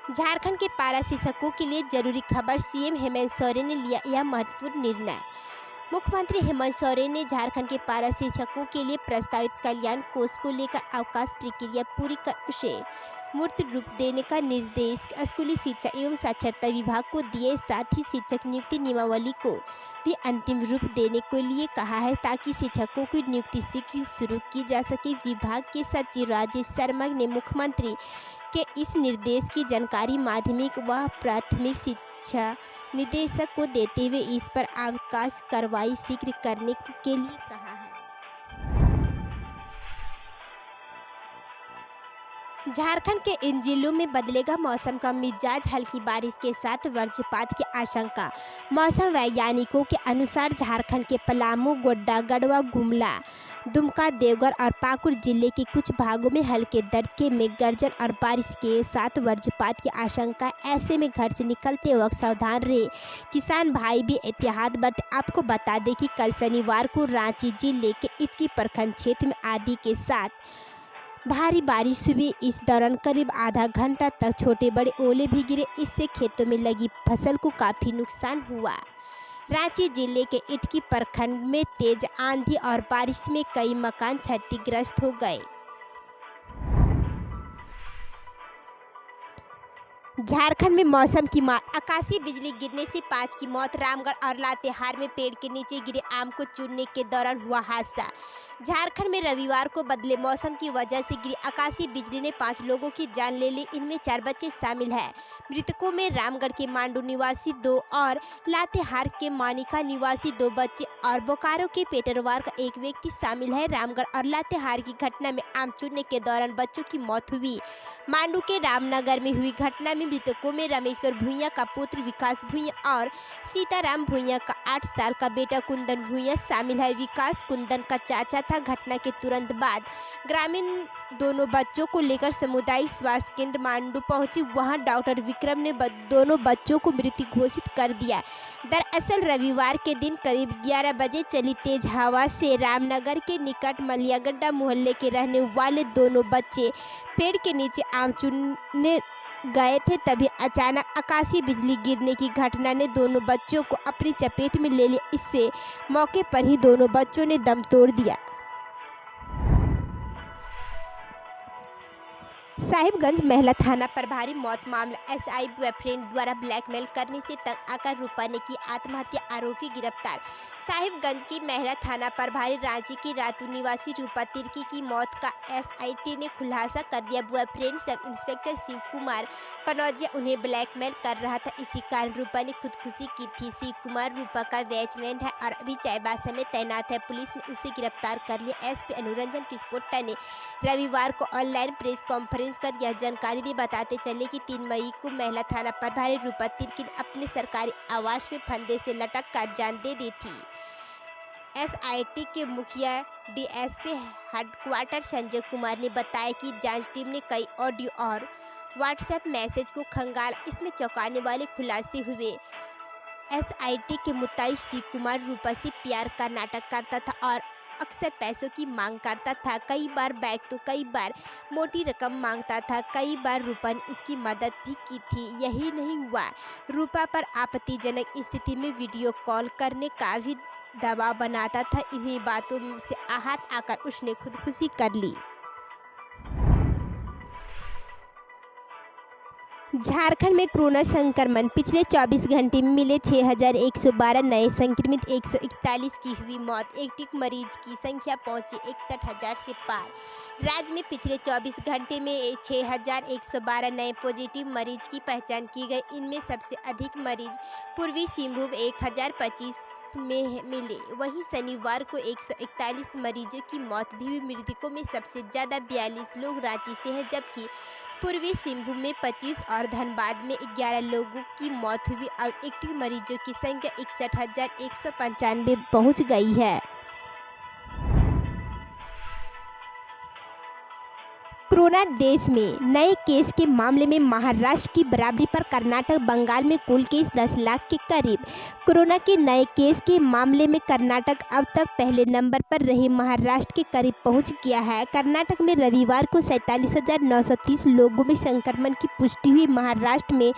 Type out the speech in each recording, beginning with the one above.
झारखंड के पारा शिक्षकों के लिए जरूरी खबर। सीएम हेमंत सोरेन ने लिया यह महत्वपूर्ण निर्णय। मुख्यमंत्री हेमंत सोरेन ने झारखंड के पारा शिक्षकों के लिए प्रस्तावित कल्याण कोष को लेकर अवकाश प्रक्रिया पूरी कर उसे मूर्त रूप देने का निर्देश स्कूली शिक्षा एवं साक्षरता विभाग को दिए। साथ ही शिक्षक नियुक्ति नियमावली को भी अंतिम रूप देने के लिए कहा है, ताकि शिक्षकों की नियुक्ति शीघ्र शुरू की जा सके। विभाग के सचिव राजेश शर्मा ने मुख्यमंत्री के इस निर्देश की जानकारी माध्यमिक व प्राथमिक शिक्षा निदेशक को देते हुए इस पर अवकाश कार्रवाई शीघ्र करने के लिए कहा है। झारखंड के इन जिलों में बदलेगा मौसम का मिजाज। हल्की बारिश के साथ वज्रपात की आशंका। मौसम वैज्ञानिकों के अनुसार झारखंड के पलामू, गोड्डा, गढ़वा, गुमला, दुमका, देवघर और पाकुड़ जिले के कुछ भागों में हल्के दर्जे के मेघ गर्जन और बारिश के साथ वज्रपात की आशंका। ऐसे में घर से निकलते वक्त सावधान रहे। किसान भाई भी एहतियात बरतें। आपको बता दें कि कल शनिवार को रांची जिले के इटकी प्रखंड क्षेत्र में आंधी के साथ भारी बारिश हुई। इस दौरान करीब आधा घंटा तक छोटे बड़े ओले भी गिरे। इससे खेतों में लगी फसल को काफ़ी नुकसान हुआ। रांची जिले के इटकी प्रखंड में तेज आंधी और बारिश में कई मकान क्षतिग्रस्त हो गए। झारखंड में मौसम की मार। आकाशीय बिजली गिरने से 5 की मौत। रामगढ़ और लातेहार में पेड़ के नीचे गिरे आम को चुनने के दौरान हुआ हादसा। झारखंड में रविवार को बदले मौसम की वजह से गिरी आकाशीय बिजली ने 5 लोगों की जान ले ली। इनमें 4 बच्चे शामिल हैं। मृतकों में रामगढ़ के मांडू निवासी 2 और लातेहार के मानिका निवासी 2 बच्चे और बोकारो के पेटरवार का 1 व्यक्ति शामिल है। रामगढ़ और लातेहार की घटना में आम चुनने के दौरान बच्चों की मौत हुई। मांडू के रामनगर में हुई घटना में मृतकों में रामेश्वर भूइया का पुत्र विकास भूइया और सीताराम भूइया का 8 साल का बेटा कुंदन भूइया शामिल है। विकास कुंदन का चाचा था। घटना के तुरंत बाद ग्रामीण दोनों बच्चों को लेकर सामुदायिक स्वास्थ्य केंद्र मांडू पहुंची। वहां डॉक्टर विक्रम ने दोनों बच्चों को मृत घोषित कर दिया। दरअसल रविवार के दिन करीब 11 बजे चली तेज हवा से रामनगर के निकट मलियागड्ढा मोहल्ले के रहने वाले दोनों बच्चे पेड़ के नीचे आम चुनने गए थे। तभी अचानक आकाशीय बिजली गिरने की घटना ने दोनों बच्चों को अपनी चपेट में ले लिया। इससे मौके पर ही दोनों बच्चों ने दम तोड़ दिया। साहिबगंज महिला थाना प्रभारी मौत मामला। एसआई बॉयफ्रेंड द्वारा ब्लैकमेल करने से तंग आकर रूपा ने की आत्महत्या। आरोपी गिरफ्तार। साहिबगंज की महिला थाना प्रभारी रांची की रातू निवासी रूपा तिर्की की मौत का एसआईटी ने खुलासा कर दिया। Boyfriend sub inspector Shiv Kumar Kanaujia उन्हें ब्लैकमेल कर रहा था। इसी कारण रूपा ने खुदकुशी की थी। शिव कुमार रूपा का बैचमेंट है और अभी चाईबासा में तैनात है। पुलिस ने उसे गिरफ्तार कर लिया। एसपी अनुरंजन किस्पोट्टा ने रविवार को ऑनलाइन प्रेस कॉन्फ्रेंस कर यह जानकारी दी। बताते चले कि 3 मई को महिला थाना प्रभारी रूपा तिर्की ने अपने सरकारी आवास में फंदे से लटक कर जान दे दी थी। एसआईटी के मुखिया डीएसपी हेडक्वार्टर संजय कुमार ने बताया कि जांच टीम ने कई ऑडियो और व्हाट्सएप मैसेज को खंगाला। इसमें चौंकाने वाले खुलासे हुए। एसआईटी के मुताबिक शिव कुमार रूपा से प्यार का नाटक करता था और अक्सर पैसों की मांग करता था। कई बार बैग तो कई बार मोटी रकम मांगता था। कई बार रूपा ने उसकी मदद भी की थी। यही नहीं हुआ, रूपा पर आपत्तिजनक स्थिति में वीडियो कॉल करने का भी दबाव बनाता था। इन्हीं बातों से आहत आकर उसने खुदकुशी कर ली। झारखंड में कोरोना संक्रमण। पिछले 24 घंटे में मिले 6112 नए संक्रमित। 141 की हुई मौत। एक्टिव मरीज की संख्या पहुंची 61,000 से पार। राज्य में पिछले 24 घंटे में 6112 नए पॉजिटिव मरीज की पहचान की गई। इनमें सबसे अधिक मरीज पूर्वी सिंहभूम 1025 में मिले। वहीं शनिवार को 141 मरीजों की मौत भी हुई। मृतकों में सबसे ज़्यादा 42 लोग रांची से हैं, जबकि पूर्वी सिंहभूम में 25 और धनबाद में 11 लोगों की मौत हुई। अब एक्टिव मरीजों की संख्या 61,195 पहुंच गई है। कोरोना देश में नए केस के मामले में महाराष्ट्र की बराबरी पर कर्नाटक, बंगाल में कुल केस 10 लाख के करीब। कोरोना के नए केस के मामले में कर्नाटक अब तक पहले नंबर पर रहे महाराष्ट्र के करीब पहुंच गया है। कर्नाटक में रविवार को 47,930 लोगों में संक्रमण की पुष्टि हुई। महाराष्ट्र में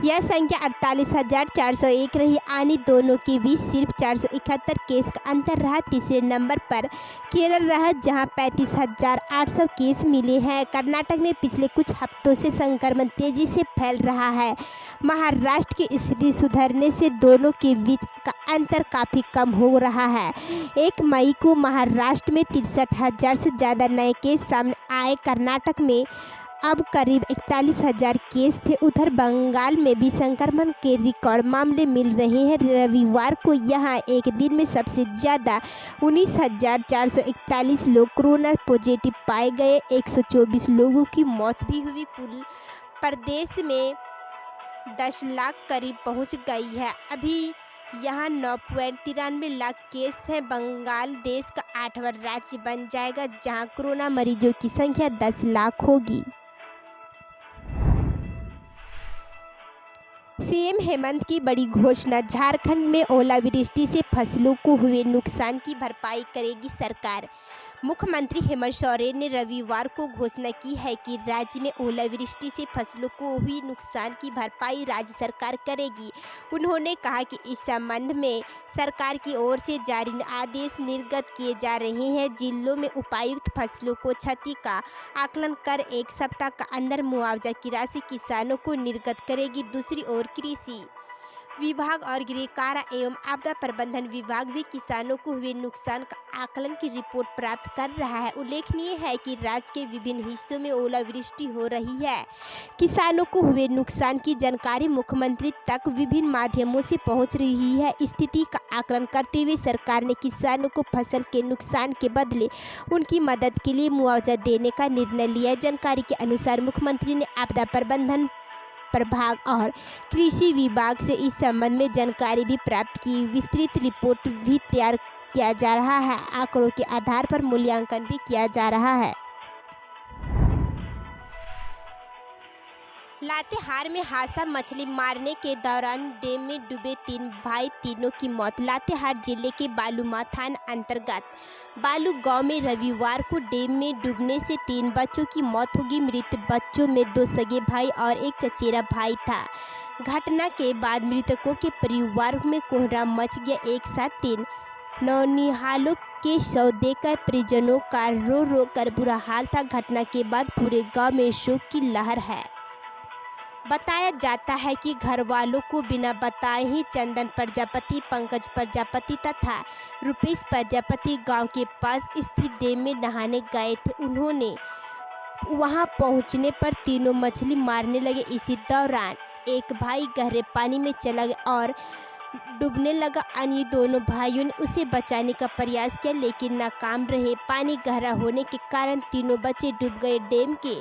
यह संख्या 48,401 रही। यानी दोनों के बीच सिर्फ 471 केस का अंतर रहा। तीसरे नंबर पर केरल रहा, जहां 35,800 केस मिले हैं। कर्नाटक में पिछले कुछ हफ्तों से संक्रमण तेजी से फैल रहा है। महाराष्ट्र की स्थिति सुधरने से दोनों के बीच का अंतर काफ़ी कम हो रहा है। 1 मई को महाराष्ट्र में 63,000 से ज़्यादा नए केस सामने आए। कर्नाटक में अब करीब 41,000 केस थे। उधर बंगाल में भी संक्रमण के रिकॉर्ड मामले मिल रहे हैं। रविवार को यहां एक दिन में सबसे ज़्यादा 19,441 लोग कोरोना पॉजिटिव पाए गए। 124 लोगों की मौत भी हुई। कुल प्रदेश में 10 लाख करीब पहुंच गई है। अभी यहाँ 9.93 लाख केस हैं। बंगाल देश का 8वां राज्य बन जाएगा जहां कोरोना मरीजों की संख्या 10 लाख होगी। सीएम हेमंत की बड़ी घोषणा। झारखंड में ओलावृष्टि से फसलों को हुए नुकसान की भरपाई करेगी सरकार। मुख्यमंत्री हेमंत सोरेन ने रविवार को घोषणा की है कि राज्य में ओलावृष्टि से फसलों को हुई नुकसान की भरपाई राज्य सरकार करेगी। उन्होंने कहा कि इस संबंध में सरकार की ओर से जारी आदेश निर्गत किए जा रहे हैं। जिलों में उपायुक्त फसलों को क्षति का आकलन कर 1 सप्ताह का अंदर मुआवजा की राशि किसानों को निर्गत करेगी। दूसरी ओर कृषि विभाग और गृह कारा एवं आपदा प्रबंधन विभाग भी किसानों को हुए नुकसान का आकलन की रिपोर्ट प्राप्त कर रहा है। उल्लेखनीय है कि राज्य के विभिन्न हिस्सों में ओलावृष्टि हो रही है। किसानों को हुए नुकसान की जानकारी मुख्यमंत्री तक विभिन्न माध्यमों से पहुंच रही है। स्थिति का आकलन करते हुए सरकार ने किसानों को फसल के नुकसान के बदले उनकी मदद के लिए मुआवजा देने का निर्णय लिया। जानकारी के अनुसार मुख्यमंत्री ने आपदा प्रबंधन प्रभाग और कृषि विभाग से इस संबंध में जानकारी भी प्राप्त की। विस्तृत रिपोर्ट भी तैयार किया जा रहा है। आंकड़ों के आधार पर मूल्यांकन भी किया जा रहा है। लातेहार में हादसा। मछली मारने के दौरान डैम में डूबे 3 भाई, तीनों की मौत। लातेहार जिले के बालूमाथ थाना अंतर्गत बालू गांव में रविवार को डैम में डूबने से 3 बच्चों की मौत होगी। मृत बच्चों में 2 सगे भाई और एक चचेरा भाई था। घटना के बाद मृतकों के परिवार में कोहराम मच गया। एक साथ 3 नौनिहालों के शव देखकर परिजनों का रो रो कर बुरा हाल था। घटना के बाद पूरे गांव में शोक की लहर है। बताया जाता है कि घर वालों को बिना बताए ही चंदन प्रजापति, पंकज प्रजापति तथा रुपेश प्रजापति गांव के पास स्थित डैम में नहाने गए थे। उन्होंने वहां पहुंचने पर तीनों मछली मारने लगे। इसी दौरान एक भाई गहरे पानी में चला गया और डूबने लगा। अन्य दोनों भाइयों ने उसे बचाने का प्रयास किया लेकिन नाकाम रहे। पानी गहरा होने के कारण तीनों बच्चे डूब गए। डैम के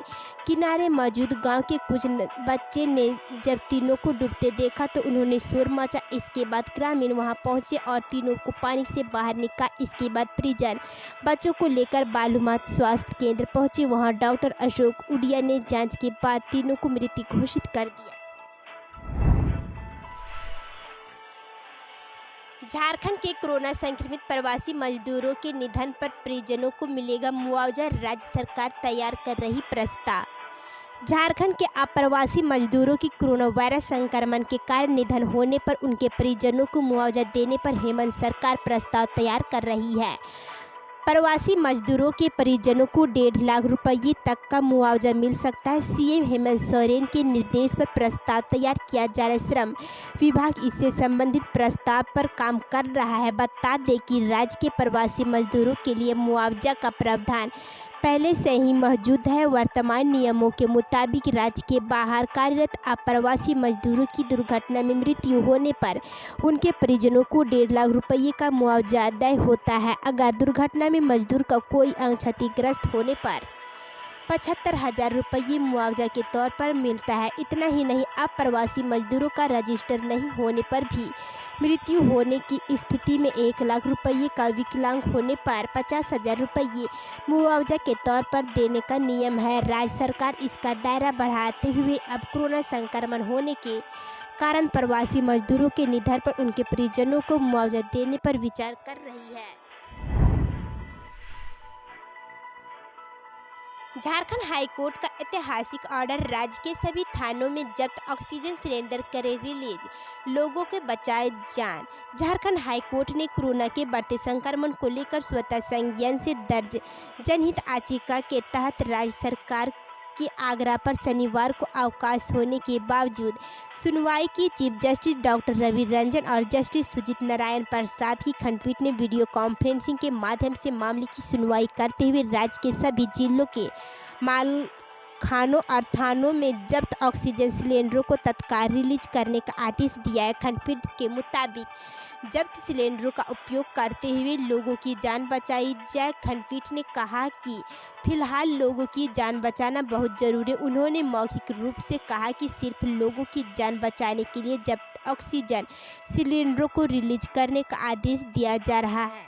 किनारे मौजूद गांव के कुछ बच्चे ने जब तीनों को डूबते देखा तो उन्होंने शोर मचा। इसके बाद ग्रामीण वहां पहुंचे और तीनों को पानी से बाहर निकाला। इसके बाद परिजन बच्चों को लेकर बालूमाथ स्वास्थ्य केंद्र पहुंचे। वहां डॉक्टर अशोक उड़िया ने जाँच के बाद तीनों को मृत घोषित कर दिया। झारखंड के कोरोना संक्रमित प्रवासी मजदूरों के निधन पर परिजनों को मिलेगा मुआवजा। राज्य सरकार तैयार कर रही प्रस्ताव। झारखंड के अप्रवासी मजदूरों की कोरोना वायरस संक्रमण के कारण निधन होने पर उनके परिजनों को मुआवजा देने पर हेमंत सरकार प्रस्ताव तैयार कर रही है। प्रवासी मजदूरों के परिजनों को 1.5 लाख रुपये तक का मुआवजा मिल सकता है। सीएम हेमंत सोरेन के निर्देश पर प्रस्ताव तैयार किया जा रहा है। श्रम विभाग इससे संबंधित प्रस्ताव पर काम कर रहा है। बता दें कि राज्य के प्रवासी मजदूरों के लिए मुआवजा का प्रावधान पहले से ही मौजूद है। वर्तमान नियमों के मुताबिक राज्य के बाहर कार्यरत अप्रवासी मजदूरों की दुर्घटना में मृत्यु होने पर उनके परिजनों को 1.5 लाख रुपये का मुआवजा अदा होता है। अगर दुर्घटना में मजदूर का कोई अंग क्षतिग्रस्त होने पर 75,000 रुपये मुआवजा के तौर पर मिलता है। इतना ही नहीं, अब प्रवासी मजदूरों का रजिस्टर नहीं होने पर भी मृत्यु होने की स्थिति में 1 लाख रुपये का, विकलांग होने पर 50,000 रुपये मुआवजा के तौर पर देने का नियम है। राज्य सरकार इसका दायरा बढ़ाते हुए अब कोरोना संक्रमण होने के कारण प्रवासी मजदूरों के निधन पर उनके परिजनों को मुआवजा देने पर विचार कर रही है। झारखंड हाईकोर्ट का ऐतिहासिक ऑर्डर, राज्य के सभी थानों में जब्त ऑक्सीजन सिलेंडर करे रिलीज, लोगों के बचाए जान। झारखंड हाईकोर्ट ने कोरोना के बढ़ते संक्रमण को लेकर स्वतः संज्ञान से दर्ज जनहित याचिका के तहत राज्य सरकार के आग्रह पर शनिवार को अवकाश होने के बावजूद सुनवाई की। Chief justice doctor Ravi Ranjan और जस्टिस सुजीत नारायण प्रसाद की खंडपीठ ने वीडियो कॉन्फ्रेंसिंग के माध्यम से मामले की सुनवाई करते हुए राज्य के सभी जिलों के मालखानों और थानों में जब्त ऑक्सीजन सिलेंडरों को तत्काल रिलीज करने का आदेश दिया है। खंडपीठ के मुताबिक जब्त सिलेंडरों का उपयोग करते हुए लोगों की जान बचाई जाए। खंडपीठ ने कहा कि फिलहाल लोगों की जान बचाना बहुत जरूरी है। उन्होंने मौखिक रूप से कहा कि सिर्फ लोगों की जान बचाने के लिए जब्त ऑक्सीजन सिलेंडरों को रिलीज करने का आदेश दिया जा रहा है।